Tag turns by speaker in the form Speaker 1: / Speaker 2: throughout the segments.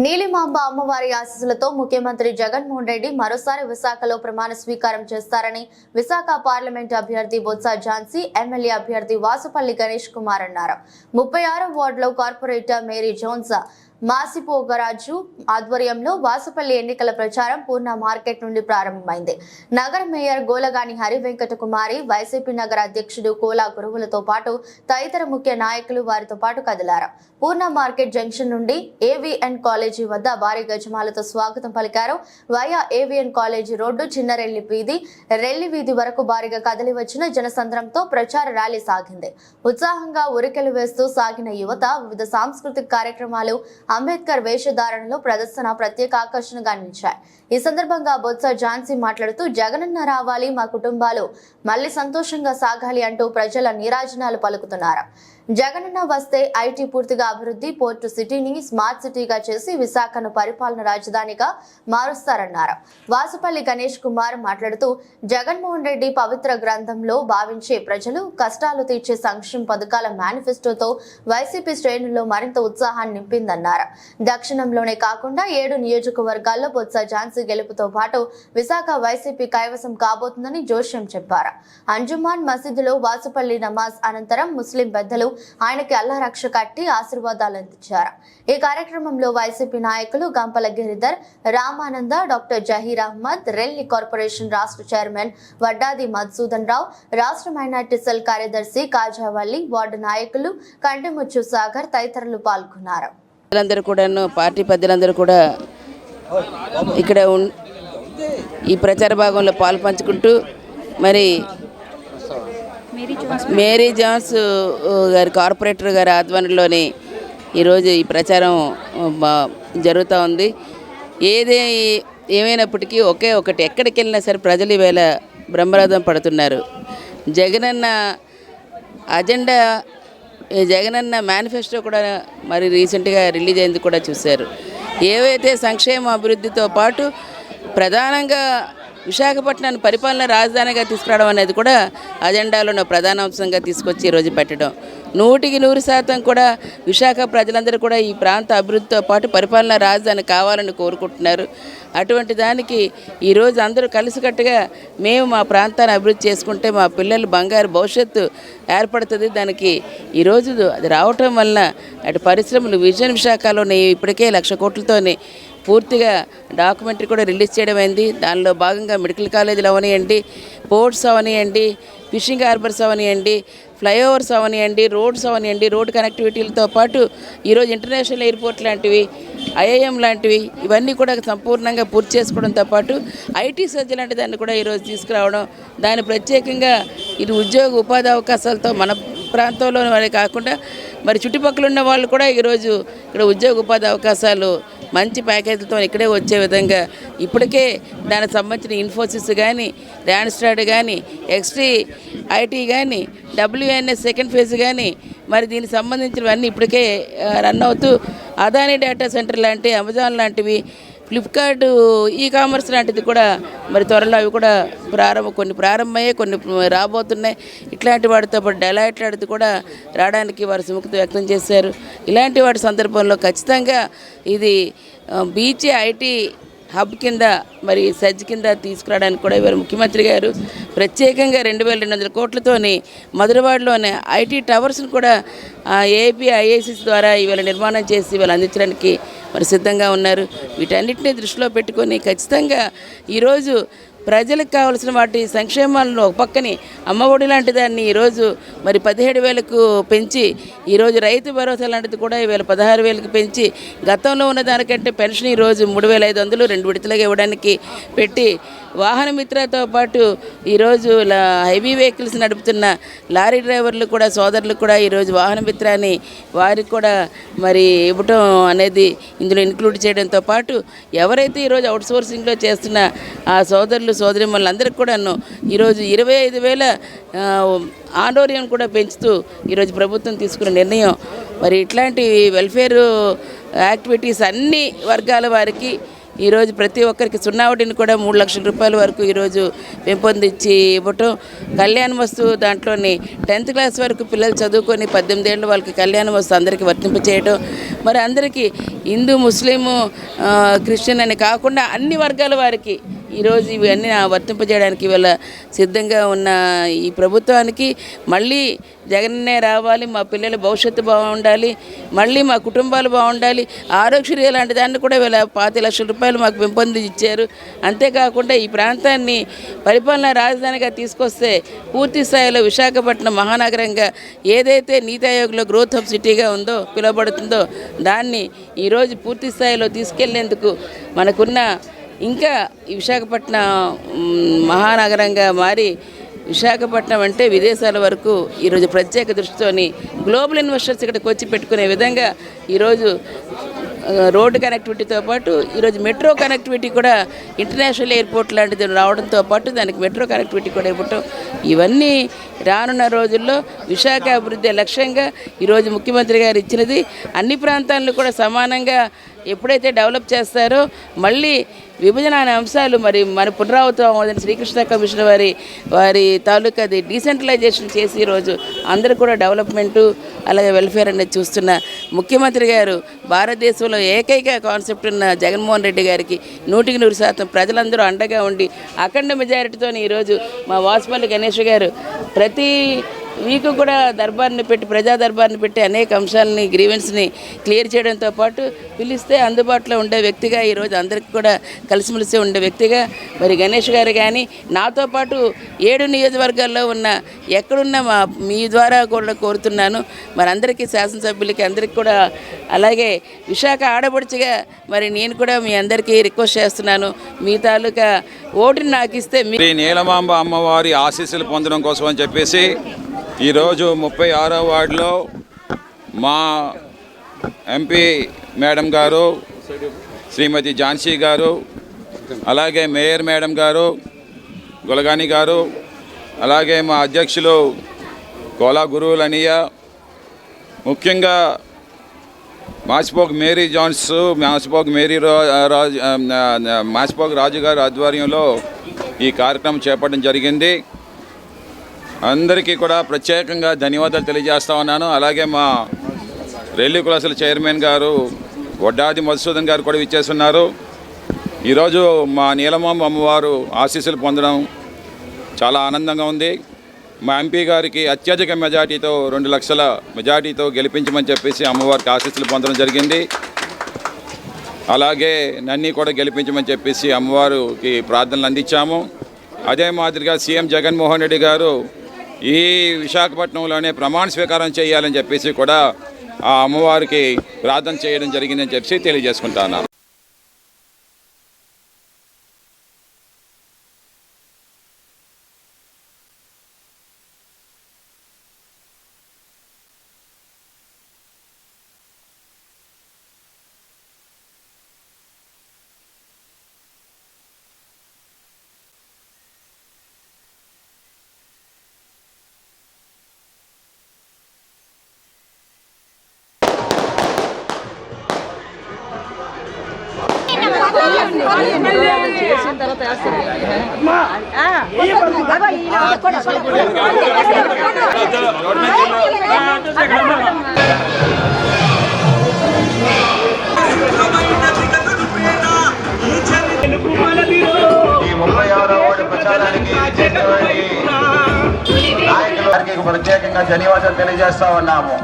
Speaker 1: నీలిమాంబ అమ్మవారి ఆశీస్సులతో ముఖ్యమంత్రి జగన్మోహన్ రెడ్డి మరోసారి విశాఖలో ప్రమాణ స్వీకారం చేస్తారని విశాఖ పార్లమెంట్ అభ్యర్థి బొత్స ఝాన్సీ, ఎమ్మెల్యే అభ్యర్థి వాసుపల్లి గణేష్ కుమార్ అన్నారు. 36వ వార్డులో కార్పొరేటర్ మేరీ జోన్స్ మాసిపోగరాజు ఆధ్వర్యంలో వాసుపల్లి ఎన్నికల ప్రచారం పూర్ణ మార్కెట్ నుండి ప్రారంభమైంది. నగర మేయర్ గోలగాని హరివెంకట కుమారి, వైసీపీ నగర అధ్యక్షుడు కోలా గురువులతో పాటు తదితర ముఖ్య నాయకులు వారితో పాటు కదిలారు. పూర్ణ మార్కెట్ జంక్షన్ నుండి ఏవిఎన్ కాలేజీ వద్ద భారీ గజమాలతో స్వాగతం పలికారు. వయా ఏవిఎన్ కాలేజీ రోడ్డు, చిన్నరెల్లి వీధి, రెల్లి వీధి వరకు భారీగా కదిలి వచ్చిన జనసంద్రంతో ప్రచార ర్యాలీ సాగింది. ఉత్సాహంగా ఉరికెలు వేస్తూ సాగిన యువత వివిధ సాంస్కృతిక కార్యక్రమాలు, అంబేద్కర్ వేషధారణలో ప్రదర్శన ప్రత్యేక ఆకర్షణగా నిలిచాయి. ఈ సందర్భంగా బొత్స ఝాన్సీ మాట్లాడుతూ, జగనన్న రావాలి, మా కుటుంబాలు మళ్లీ సంతోషంగా సాగాలి అంటూ ప్రజల నీరాజనాలు పలుకుతున్నారు. జగనన్న వస్తే ఐటీ పూర్తిగా అభివృద్ధి, పోర్టు సిటీని స్మార్ట్ సిటీగా చేసి విశాఖను పరిపాలన రాజధానిగా మారుస్తారన్నారు. వాసుపల్లి గణేష్ కుమార్ మాట్లాడుతూ, జగన్మోహన్ రెడ్డి పవిత్ర గ్రంథంలో భావించే ప్రజలు కష్టాలు తీర్చే సంక్షేమ పథకాల మేనిఫెస్టోతో వైసీపీ శ్రేణుల్లో మరింత ఉత్సాహాన్ని నింపిందన్నారు. దక్షిణంలోనే కాకుండా 7 నియోజకవర్గాల్లో బొత్స ఝాన్సీ గెలుపుతో పాటు విశాఖ వైసీపీ కైవసం కాబోతుందని జోష్యం చెప్పారు. అంజుమాన్ మసీదులో వాసుపల్లి నమాజ్ అనంతరం ముస్లిం పెద్దలు ఆయనకి అల్లా రక్ష కట్టి ఆశీర్వాదాలు అందించారు. ఈ కార్యక్రమంలో వైసీపీ నాయకులు గంపల గిరిధర్, రామానంద, డాక్టర్ జహీర్ అహ్మద్, రెల్లి కార్పొరేషన్ రాష్ట్ర చైర్మన్ వడ్డాది మధుసూదన్ రావు, రాష్ట్ర మైనార్టీ సెల్ కార్యదర్శి కాజావల్లి, వార్డు నాయకులు కంటిముచ్చు సాగర్ తదితరులు పాల్గొన్నారు.
Speaker 2: పార్టీ పెద్దలందరూ కూడా ఇక్కడ ఈ ప్రచార భాగంలో పాలు పంచుకుంటూ మరి మేరీ జాన్స్ గారి కార్పొరేటర్ గారి ఆధ్వర్యంలోని ఈరోజు ఈ ప్రచారం జరుగుతూ ఉంది. ఏమైనప్పటికీ ఒకటి ఎక్కడికి వెళ్ళినా సరే ప్రజలు ఈవేళ బ్రహ్మరథం పడుతున్నారు. జగనన్న అజెండా, జగనన్న మేనిఫెస్టో కూడా మరి రీసెంట్గా రిలీజ్ అయింది కూడా చూశారు. ఏవైతే సంక్షేమ అభివృద్ధితో పాటు ప్రధానంగా విశాఖపట్నాన్ని పరిపాలన రాజధానిగా తీసుకురావడం అనేది కూడా అజెండాలో ప్రధాన అంశంగా తీసుకొచ్చి ఈరోజు పెట్టడం. 100% కూడా విశాఖ ప్రజలందరూ కూడా ఈ ప్రాంత అభివృద్ధితో పాటు పరిపాలన రాజధాని కావాలని కోరుకుంటున్నారు. అటువంటి దానికి ఈరోజు అందరూ కలిసికట్టుగా మేము మా ప్రాంతాన్ని అభివృద్ధి చేసుకుంటే మా పిల్లలు బంగారు భవిష్యత్తు ఏర్పడుతుంది. దానికి ఈరోజు అది రావటం వల్ల అటు పరిశ్రమలు విజన్ విశాఖలోని ఇప్పటికే 1,00,000 కోట్లతోని పూర్తిగా డాక్యుమెంటరీ కూడా రిలీజ్ చేయడం అయింది. దానిలో భాగంగా మెడికల్ కాలేజీలు అవనియండి, పోర్ట్స్ అవనియండి, ఫిషింగ్ హార్బర్స్ అవనియండి, ఫ్లైఓవర్స్ అవనియండి, రోడ్స్ అవనియండి, రోడ్ కనెక్టివిటీలతో పాటు ఈరోజు ఇంటర్నేషనల్ ఎయిర్పోర్ట్ లాంటివి, ఐఐఎం లాంటివి ఇవన్నీ కూడా సంపూర్ణంగా పూర్తి చేసుకోవడంతో పాటు ఐటీ సర్జ్ లాంటి దాన్ని కూడా ఈరోజు తీసుకురావడం, దాన్ని ప్రత్యేకంగా ఇది ఉద్యోగ ఉపాధి అవకాశాలతో మన ప్రాంతంలో వాళ్ళే కాకుండా మరి చుట్టుపక్కల ఉన్న వాళ్ళు కూడా ఈరోజు ఇక్కడ ఉద్యోగ ఉపాధి అవకాశాలు మంచి ప్యాకేజీలతో ఇక్కడే వచ్చే విధంగా ఇప్పటికే దానికి సంబంధించిన ఇన్ఫోసిస్ కానీ, ర్యాన్స్టాడ్ కానీ, ఎక్స్టీ ఐటీ కానీ, WNS సెకండ్ ఫేజ్ కానీ మరి దీనికి సంబంధించినవన్నీ ఇప్పటికే రన్ అవుతూ అదానీ డేటా సెంటర్ లాంటి, అమెజాన్ లాంటివి, ఫ్లిప్కార్ట్ కామర్స్ లాంటిది కూడా మరి త్వరలో అవి కూడా కొన్ని ప్రారంభమయ్యాయి, కొన్ని రాబోతున్నాయి. ఇట్లాంటి వాటితో పాటు డెలాయిట్ లాంటిది కూడా రావడానికి వారు సుముఖత వ్యక్తం చేశారు. ఇలాంటి వాటి సందర్భంలో ఖచ్చితంగా ఇది బీచ్ ఐటీ హబ్ కింద మరి సజ్జ కింద తీసుకురావడానికి కూడా ఇవాళ ముఖ్యమంత్రి గారు ప్రత్యేకంగా 2,200 కోట్లతోని మధురవాడలోని ఐటీ టవర్స్ని కూడా APIICs ద్వారా ఇవాళ నిర్మాణం చేసి ఇవాళ అందించడానికి మరి సిద్ధంగా ఉన్నారు. వీటన్నిటిని దృష్టిలో పెట్టుకొని ఖచ్చితంగా ఈరోజు ప్రజలకు కావాల్సిన వాటి సంక్షేమాలను ఒక పక్కని అమ్మఒడి లాంటి దాన్ని ఈరోజు మరి 17,000కు పెంచి ఈరోజు రైతు భరోసా లాంటిది కూడా ఈవేళ 16,000కి పెంచి గతంలో ఉన్న దానికంటే పెన్షన్ ఈరోజు 3,500 2 విడతలుగా ఇవ్వడానికి పెట్టి, వాహన మిత్రతో పాటు ఈరోజు హెవీ వెహికల్స్ నడుపుతున్న లారీ డ్రైవర్లు కూడా సోదరులకు కూడా ఈరోజు వాహన మిత్రాన్ని వారికి కూడా మరి ఇవ్వటం అనేది ఇందులో ఇంక్లూడ్ చేయడంతో పాటు ఎవరైతే ఈరోజు అవుట్సోర్సింగ్లో చేస్తున్న ఆ సోదరిమణులందరికీ కూడాను ఈరోజు 25,000 ఆండోరియం కూడా పెంచుతూ ఈరోజు ప్రభుత్వం తీసుకున్న నిర్ణయం. మరి ఇట్లాంటి వెల్ఫేర్ యాక్టివిటీస్ అన్ని వర్గాల వారికి ఈరోజు ప్రతి ఒక్కరికి సున్నావటిని కూడా 3 లక్షల రూపాయల వరకు ఈరోజు పెంపొందించి ఇవ్వటం, కళ్యాణ వస్తువు దాంట్లోని 10th క్లాస్ వరకు పిల్లలు చదువుకొని 18 ఏళ్ళ వాళ్ళకి కళ్యాణ వస్తువు అందరికీ వర్తింపచేయటం, మరి అందరికీ హిందూ, ముస్లిము, క్రిస్టియన్ అని కాకుండా అన్ని వర్గాల వారికి ఈరోజు ఇవన్నీ వర్తింపజేయడానికి ఇవాళ సిద్ధంగా ఉన్న ఈ ప్రభుత్వానికి మళ్ళీ జగన్నే రావాలి, మా పిల్లల భవిష్యత్తు బాగుండాలి, మళ్ళీ మా కుటుంబాలు బాగుండాలి, ఆరోగ్యశ్రీ లాంటి దాన్ని కూడా వీళ్ళ 25 లక్షల రూపాయలు మాకు పెంపొందించి ఇచ్చారు. అంతేకాకుండా ఈ ప్రాంతాన్ని పరిపాలనా రాజధానిగా తీసుకొస్తే పూర్తి స్థాయిలో విశాఖపట్నం మహానగరంగా ఏదైతే నీతి ఆయోగ్లో గ్రోత్ హబ్ సిటీగా ఉందో పిలువబడుతుందో దాన్ని ఈరోజు పూర్తి స్థాయిలో తీసుకెళ్లేందుకు మనకున్న ఇంకా ఈ విశాఖపట్నం మహానగరంగా మారి విశాఖపట్నం అంటే విదేశాల వరకు ఈరోజు ప్రత్యేక దృష్టితోని గ్లోబల్ ఇన్వెస్టర్స్ ఇక్కడికి వచ్చి పెట్టుకునే విధంగా ఈరోజు రోడ్డు కనెక్టివిటీతో పాటు ఈరోజు మెట్రో కనెక్టివిటీ కూడా ఇంటర్నేషనల్ ఎయిర్పోర్ట్ లాంటిది రావడంతో పాటు దానికి మెట్రో కనెక్టివిటీ కూడా ఇవ్వటం, ఇవన్నీ రానున్న రోజుల్లో విశాఖ అభివృద్ధి లక్ష్యంగా ఈరోజు ముఖ్యమంత్రి గారు ఇచ్చినది. అన్ని ప్రాంతాలను కూడా సమానంగా ఎప్పుడైతే డెవలప్ చేస్తారో మళ్ళీ విభజన అనే అంశాలు మరి మన పునరావృతం శ్రీకృష్ణ కమిషన్ వారి తాలూకాది డీసెంట్రలైజేషన్ చేసి ఈరోజు అందరూ కూడా డెవలప్మెంటు అలాగే వెల్ఫేర్ అనేది చూస్తున్న ముఖ్యమంత్రి గారు భారతదేశంలో ఏకైక కాన్సెప్ట్ ఉన్న జగన్మోహన్ రెడ్డి గారికి 100% ప్రజలందరూ అండగా ఉండి అఖండ మెజారిటీతో ఈరోజు మా వాసుపల్లి గణేష్ గారు ప్రతి వీకు కూడా దర్బార్ని పెట్టి ప్రజా దర్బార్ని పెట్టి అనేక అంశాలని గ్రీవెన్స్ని క్లియర్ చేయడంతో పాటు పిలిస్తే అందుబాటులో ఉండే వ్యక్తిగా ఈరోజు అందరికీ కూడా కలిసిమెలిసి ఉండే వ్యక్తిగా మరి గణేష్ గారు కానీ నాతో పాటు 7 నియోజకవర్గాల్లో ఉన్న ఎక్కడున్నా మీ ద్వారా కూడా కోరుతున్నాను. మరి అందరికీ శాసనసభ్యులకి అందరికీ కూడా అలాగే విశాఖ ఆడపడుచుగా మరి నేను కూడా మీ అందరికీ రిక్వెస్ట్ చేస్తున్నాను, మీ తాలూకా ఓటుని నాకు ఇస్తే
Speaker 3: శ్రీ నీలమాంబ అమ్మవారి ఆశీస్సులు పొందడం కోసం అని చెప్పేసి ఈరోజు 36వ వార్డులో మా ఎంపీ మేడం గారు శ్రీమతి ఝాన్సీ గారు, అలాగే మేయర్ మేడం గారు గులగాని గారు, అలాగే మా అధ్యక్షులు కోలా గురువులనియ, ముఖ్యంగా మాసిపోగ్ మేరీ జాన్స్, మాసిపోగ్ రాజు గారి ఆధ్వర్యంలో ఈ కార్యక్రమం చేపట్టడం జరిగింది. అందరికీ కూడా ప్రత్యేకంగా ధన్యవాదాలు తెలియజేస్తా ఉన్నాను. అలాగే మా రెల్లి కులాసుల చైర్మన్ గారు వడ్డాది మధుసూదన్ గారు కూడా విచ్చేస్తున్నారు. ఈరోజు మా నీలమాంబ అమ్మవారు ఆశీస్సులు పొందడం చాలా ఆనందంగా ఉంది. మా ఎంపీ గారికి అత్యధిక మెజార్టీతో 2 లక్షల మెజార్టీతో గెలిపించమని చెప్పేసి అమ్మవారికి ఆశీస్సులు పొందడం జరిగింది. అలాగే నన్ను కూడా గెలిపించమని చెప్పేసి అమ్మవారికి ప్రార్థనలు అందించాము. అదే మాదిరిగా సీఎం జగన్మోహన్ రెడ్డి గారు ఈ విశాఖపట్నంలోనే ప్రమాణ స్వీకారం చేయాలని చెప్పేసి కూడా ఆ అమ్మవారికి ప్రార్థన చేయడం జరిగిందని చెప్పి తెలియజేసుకుంటాను.
Speaker 4: ప్రత్యేకంగా ధన్యవాదాలు తెలియజేస్తా ఉన్నాము.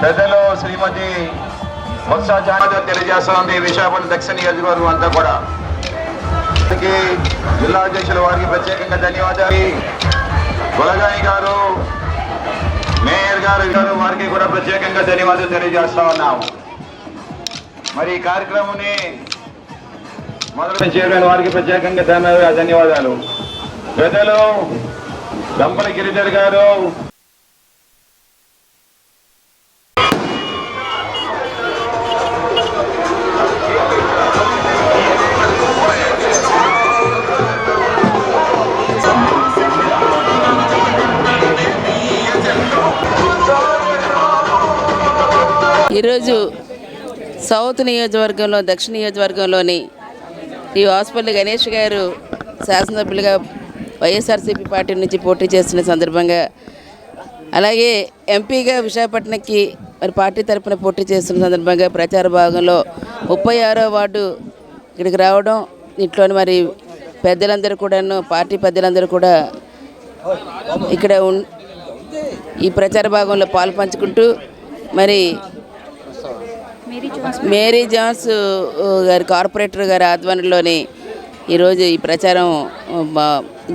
Speaker 4: పెద్దలు శ్రీమతి బొత్స ఝాన్సీ తెలియజేస్తా ఉంది. విశాఖపట్నం దక్షిణ నియోజకవర్గం అంతా కూడా జిల్లా అధ్యక్షుల వారికి ప్రత్యేకంగా ధన్యవాదాలు. గులగాని గారు, మేయర్ గారు వారికి కూడా ప్రత్యేకంగా ధన్యవాదాలు తెలియజేస్తా ఉన్నాము. మరి ఈ కార్యక్రమాన్ని మొదలు చేయడం వారికి ప్రత్యేకంగా ధన్యవాదాలు. పెద్దలు దంపల గిరిధర్ గారు,
Speaker 2: ఈరోజు సౌత్ నియోజకవర్గంలో దక్షిణ నియోజకవర్గంలోని ఈ వాసుపల్లి గణేష్ గారు శాసనసభ్యులుగా వైఎస్ఆర్సీపీ పార్టీ నుంచి పోటీ చేస్తున్న సందర్భంగా, అలాగే ఎంపీగా విశాఖపట్నంకి మరి పార్టీ తరఫున పోటీ చేస్తున్న సందర్భంగా ప్రచార భాగంలో 36వ వార్డు ఇక్కడికి రావడం, ఇంట్లోని మరి పెద్దలందరూ కూడాను, పార్టీ పెద్దలందరూ కూడా ఇక్కడ ఈ ప్రచార భాగంలో పాలు పంచుకుంటూ మరి మేరీ జాన్స్ గారి కార్పొరేటర్ గారి ఆధ్వర్యంలోని ఈరోజు ఈ ప్రచారం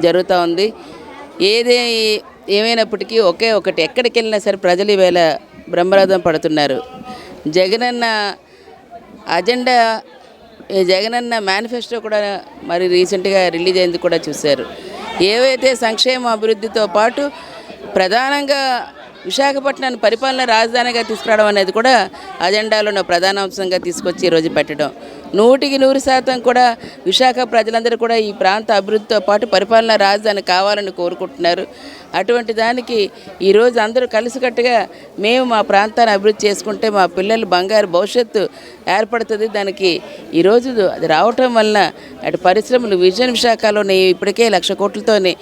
Speaker 2: జరుగుతూ ఉంది. ఏమైనప్పటికీ ఒకే ఒకటి, ఎక్కడికి వెళ్ళినా సరే ప్రజలు ఈవేళ బ్రహ్మరథం పడుతున్నారు. జగనన్న అజెండా, జగనన్న మేనిఫెస్టో కూడా మరి రీసెంట్గా రిలీజ్ అయింది కూడా చూశారు. ఏవైతే సంక్షేమ అభివృద్ధితో పాటు ప్రధానంగా విశాఖపట్నాన్ని పరిపాలన రాజధానిగా తీసుకురావడం అనేది కూడా అజెండాలో ప్రధాన అంశంగా తీసుకొచ్చి ఈరోజు పెట్టడం. 100% కూడా విశాఖ ప్రజలందరూ కూడా ఈ ప్రాంత అభివృద్ధితో పాటు పరిపాలన రాజధాని కావాలని కోరుకుంటున్నారు. అటువంటి దానికి ఈరోజు అందరూ కలిసికట్టుగా మేము మా ప్రాంతాన్ని అభివృద్ధి చేసుకుంటే మా పిల్లలు బంగారు భవిష్యత్తు ఏర్పడుతుంది. దానికి ఈరోజు అది రావటం వలన అటు పరిశ్రమలు విజన్ విశాఖలోని ఇప్పటికే 1,00,000 కోట్లతోని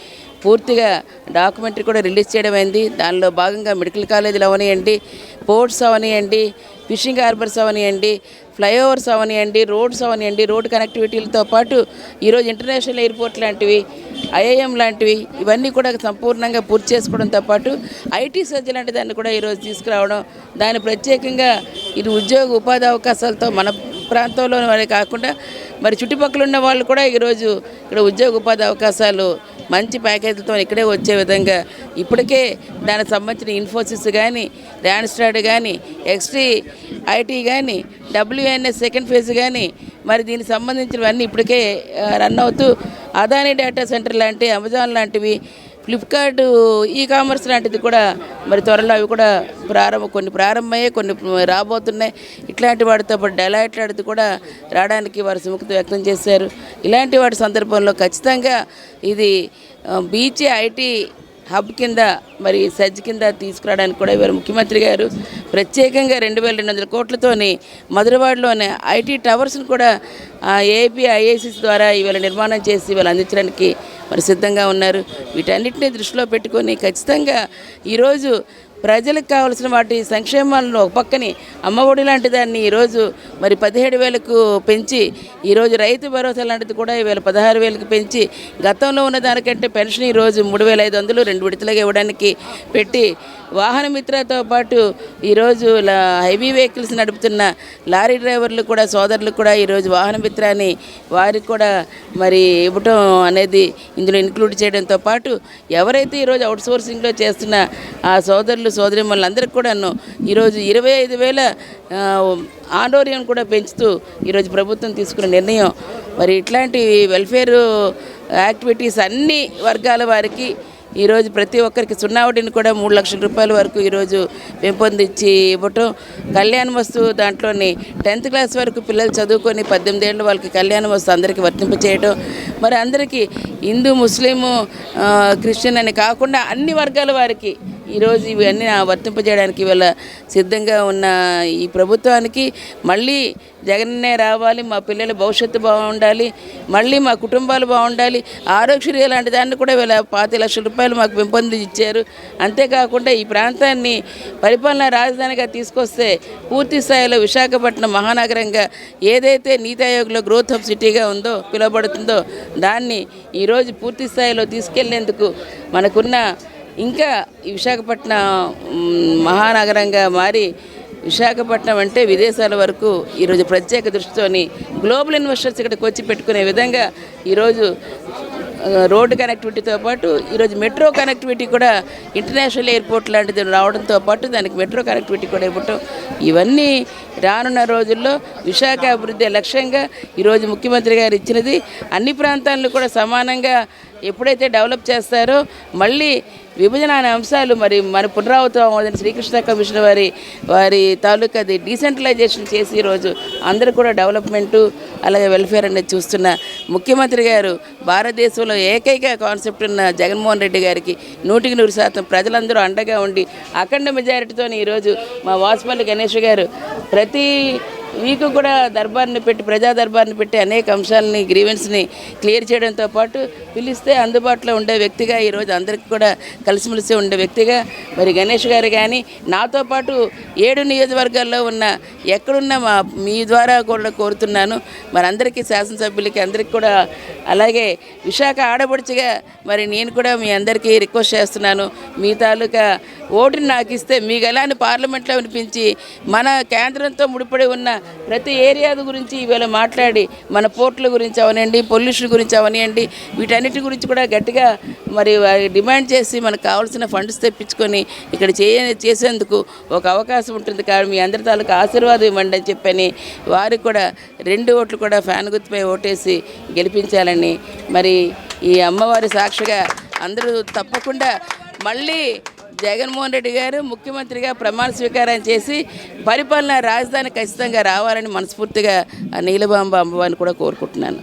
Speaker 2: పూర్తిగా డాక్యుమెంటరీ కూడా రిలీజ్ చేయడం అయింది. దానిలో భాగంగా మెడికల్ కాలేజీలు అవనియండి, పోర్ట్స్ అవనియండి, ఫిషింగ్ హార్బర్స్ అవనియండి, ఫ్లైఓవర్స్ అవనియండి, రోడ్స్ అవనియండి, రోడ్ కనెక్టివిటీలతో పాటు ఈరోజు ఇంటర్నేషనల్ ఎయిర్పోర్ట్ లాంటివి, ఐఐఎం లాంటివి ఇవన్నీ కూడా సంపూర్ణంగా పూర్తి చేసుకోవడంతో పాటు ఐటీ సర్జ్ లాంటి దాన్ని కూడా ఈరోజు తీసుకురావడం, దాన్ని ప్రత్యేకంగా ఇది ఉద్యోగ ఉపాధి అవకాశాలతో మన ప్రాంతంలో వారే కాకుండా మరి చుట్టుపక్కల ఉన్న వాళ్ళు కూడా ఈరోజు ఇక్కడ ఉద్యోగ ఉపాధి అవకాశాలు మంచి ప్యాకేజీలతో ఇక్కడే వచ్చే విధంగా ఇప్పటికే దానికి సంబంధించిన ఇన్ఫోసిస్ కానీ, ర్యాన్స్టాడ్ కానీ, ఎక్స్టీ ఐటీ కానీ, WNS సెకండ్ ఫేజ్ కానీ మరి దీనికి సంబంధించినవన్నీ ఇప్పటికే రన్ అవుతూ అదానీ డేటా సెంటర్ లాంటి, అమెజాన్ లాంటివి, ఫ్లిప్కార్ట్ కామర్స్ లాంటిది కూడా మరి త్వరలో అవి కూడా కొన్ని ప్రారంభమయ్యాయి, కొన్ని రాబోతున్నాయి. ఇట్లాంటి వాటితో పాటు డెలాయిట్ లాంటిది కూడా రావడానికి వారు సుముఖత వ్యక్తం చేశారు. ఇలాంటి వాటి సందర్భంలో ఖచ్చితంగా ఇది బీచ్ ఐటీ హబ్ కింద మరి సజ్జ్ కింద తీసుకురావడానికి కూడా ఇవాళ ముఖ్యమంత్రి గారు ప్రత్యేకంగా 2,200 కోట్లతోని మధురవాడలోని ఐటీ టవర్స్ని కూడా APIICs ద్వారా ఇవాళ నిర్మాణం చేసి ఇవాళ అందించడానికి మరి సిద్ధంగా ఉన్నారు. వీటన్నిటిని దృష్టిలో పెట్టుకొని ఖచ్చితంగా ఈరోజు ప్రజలకు కావాల్సిన వాటి సంక్షేమాలను ఒక పక్కని అమ్మఒడి లాంటి దాన్ని ఈరోజు మరి 17,000కు పెంచి ఈరోజు రైతు భరోసా లాంటిది కూడా ఈవేళ 16,000కి పెంచి గతంలో ఉన్న దానికంటే పెన్షన్ ఈరోజు 3,500 2 విడతలుగా ఇవ్వడానికి పెట్టి వాహన మిత్రతో పాటు ఈరోజు హెవీ వెహికల్స్ నడుపుతున్న లారీ డ్రైవర్లు కూడా సోదరులకు కూడా ఈరోజు వాహన మిత్రాన్ని వారికి కూడా మరి ఇవ్వటం అనేది ఇందులో ఇంక్లూడ్ చేయడంతో పాటు ఎవరైతే ఈరోజు అవుట్సోర్సింగ్లో చేస్తున్న ఆ సోదరిమణులు అందరికీ కూడాను ఈరోజు 25,000 ఆండోరియం కూడా పెంచుతూ ఈరోజు ప్రభుత్వం తీసుకున్న నిర్ణయం. మరి ఇట్లాంటి వెల్ఫేర్ యాక్టివిటీస్ అన్ని వర్గాల వారికి ఈరోజు ప్రతి ఒక్కరికి 0 వడ్డీని కూడా 3 లక్షల రూపాయల వరకు ఈరోజు పెంపొందించి ఇవ్వటం. కళ్యాణ వస్తు దాంట్లోని 10th క్లాస్ వరకు పిల్లలు చదువుకొని 18 ఏళ్ళ వాళ్ళకి కళ్యాణ వస్తు అందరికీ వర్తింపచేయటం. మరి అందరికీ హిందూ, ముస్లిము, క్రిస్టియన్ అని కాకుండా అన్ని వర్గాల వారికి ఈరోజు ఇవన్నీ వర్తింపజేయడానికి ఇవాళ సిద్ధంగా ఉన్న ఈ ప్రభుత్వానికి మళ్ళీ జగన్నే రావాలి, మా పిల్లల భవిష్యత్తు బాగుండాలి, మళ్ళీ మా కుటుంబాలు బాగుండాలి, ఆరోగ్యశ్రీ లాంటి దాన్ని కూడా ఇవాళ 25 లక్షల రూపాయలు మాకు పెంపొందించి ఇచ్చారు. అంతేకాకుండా ఈ ప్రాంతాన్ని పరిపాలనా రాజధానిగా తీసుకొస్తే పూర్తి స్థాయిలో విశాఖపట్నం మహానగరంగా ఏదైతే నీతి ఆయోగ్లో గ్రోత్ హబ్ సిటీగా ఉందో పిలువబడుతుందో దాన్ని ఈరోజు పూర్తి స్థాయిలో తీసుకెళ్లేందుకు మనకున్న ఇంకా ఈ విశాఖపట్నం మహానగరంగా మారి విశాఖపట్నం అంటే విదేశాల వరకు ఈరోజు ప్రత్యేక దృష్టితోని గ్లోబల్ ఇన్వెస్టర్స్ ఇక్కడికి వచ్చి పెట్టుకునే విధంగా ఈరోజు రోడ్డు కనెక్టివిటీతో పాటు ఈరోజు మెట్రో కనెక్టివిటీ కూడా ఇంటర్నేషనల్ ఎయిర్పోర్ట్ లాంటిది రావడంతో పాటు దానికి మెట్రో కనెక్టివిటీ కూడా ఇవ్వటం, ఇవన్నీ రానున్న రోజుల్లో విశాఖ అభివృద్ధి లక్ష్యంగా ఈరోజు ముఖ్యమంత్రి గారు ఇచ్చినది. అన్ని ప్రాంతాలను కూడా సమానంగా ఎప్పుడైతే డెవలప్ చేస్తారో మళ్ళీ విభజన అనే అంశాలు మరి మన పునరావృతం శ్రీకృష్ణ కమిషన్ వారి తాలూకాది డీసెంట్రలైజేషన్ చేసి ఈరోజు అందరూ కూడా డెవలప్మెంటు అలాగే వెల్ఫేర్ అనేది చూస్తున్న ముఖ్యమంత్రి గారు భారతదేశంలో ఏకైక కాన్సెప్ట్ ఉన్న జగన్మోహన్ రెడ్డి గారికి 100% ప్రజలందరూ అండగా ఉండి అఖండ మెజారిటీతో ఈరోజు మా వాసుపల్లి గణేష్ గారు ప్రతి మీకు కూడా దర్బార్ని పెట్టి ప్రజా దర్బార్ని పెట్టి అనేక అంశాలని గ్రీవెన్స్ని క్లియర్ చేయడంతో పాటు పిలిస్తే అందుబాటులో ఉండే వ్యక్తిగా ఈరోజు అందరికీ కూడా కలిసిమెలిసి ఉండే వ్యక్తిగా మరి గణేష్ గారు కానీ నాతో పాటు 7 నియోజకవర్గాల్లో ఉన్న ఎక్కడున్నా మీ ద్వారా కూడా కోరుతున్నాను. మరి అందరికీ శాసనసభ్యులకి అందరికీ కూడా అలాగే విశాఖ ఆడపడుచుగా మరి నేను కూడా మీ అందరికీ రిక్వెస్ట్ చేస్తున్నాను. మీ తాలూకా ఓటుని నాకు ఇస్తే మీకు ఎలాంటి పార్లమెంట్లో వినిపించి మన కేంద్రంతో ముడిపడి ఉన్న ప్రతి ఏరియా గురించి ఇవాళ మాట్లాడి మన పోర్టుల గురించి అవనండి, పొల్యూషన్ గురించి అవనియండి, వీటన్నిటి గురించి కూడా గట్టిగా మరి డిమాండ్ చేసి మనకు కావాల్సిన ఫండ్స్ తెప్పించుకొని ఇక్కడ చేసేందుకు ఒక అవకాశం ఉంటుంది. కాబట్టి మీ అందరి తాలూకు ఆశీర్వాదం ఇవ్వండి అని చెప్పని వారికి కూడా 2 ఓట్లు కూడా ఫ్యాన్ గుర్తుపై ఓటేసి గెలిపించాలని మరి ఈ అమ్మవారి సాక్షిగా అందరూ తప్పకుండా మళ్ళీ జగన్మోహన్ రెడ్డి గారు ముఖ్యమంత్రిగా ప్రమాణ స్వీకారం చేసి పరిపాలన రాజధాని ఖచ్చితంగా రావాలని మనస్ఫూర్తిగా నీలబాంబ అమ్మవారిని కూడా కోరుకుంటున్నాను.